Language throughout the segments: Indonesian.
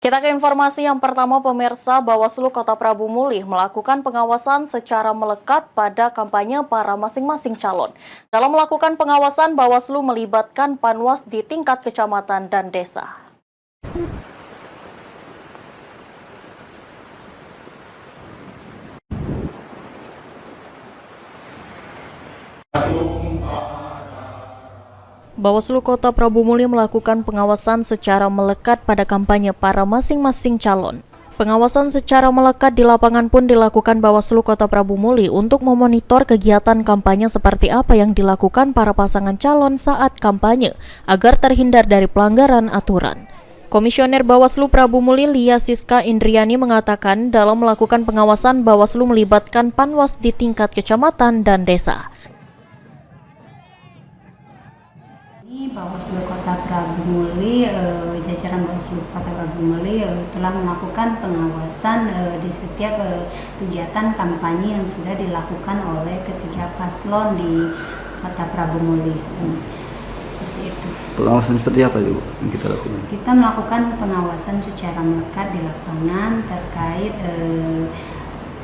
Kita ke informasi yang pertama, pemirsa. Bawaslu Kota Prabu Muli melakukan pengawasan secara melekat pada kampanye para masing-masing calon. Dalam melakukan pengawasan, Bawaslu melibatkan Panwas di tingkat kecamatan dan desa. Bawaslu Kota Prabu Muli melakukan pengawasan secara melekat pada kampanye para masing-masing calon. Pengawasan secara melekat di lapangan pun dilakukan Bawaslu Kota Prabu Muli untuk memonitor kegiatan kampanye seperti apa yang dilakukan para pasangan calon saat kampanye, agar terhindar dari pelanggaran aturan. Komisioner Bawaslu Prabu Muli Lia Siska Indriani mengatakan dalam melakukan pengawasan Bawaslu melibatkan Panwas di tingkat kecamatan dan desa. Bawaslu Kota Prabu Muli, jajaran Bawaslu Kota Prabu Muli telah melakukan pengawasan di setiap kegiatan kampanye yang sudah dilakukan oleh ketiga paslon di Kota Prabu Muli. Seperti itu. Pengawasan seperti apa itu yang kita lakukan? Kita melakukan pengawasan secara melekat di lapangan terkait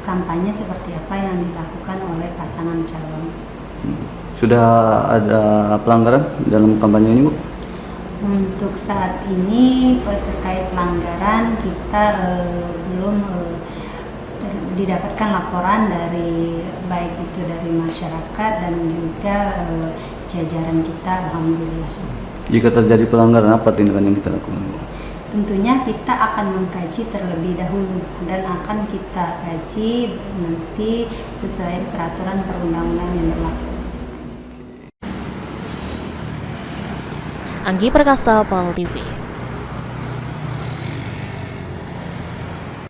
kampanye seperti apa yang dilakukan oleh pasangan calon. Sudah ada pelanggaran dalam kampanye ini, Bu? Untuk saat ini terkait pelanggaran kita belum didapatkan laporan dari baik itu dari masyarakat dan juga jajaran kita, alhamdulillah. Jika terjadi pelanggaran, apa tindakan yang kita lakukan, Bu? Tentunya kita akan mengkaji terlebih dahulu dan akan kita kaji nanti sesuai peraturan perundang-undangan yang berlaku. Anggi Perkasa, PAL TV.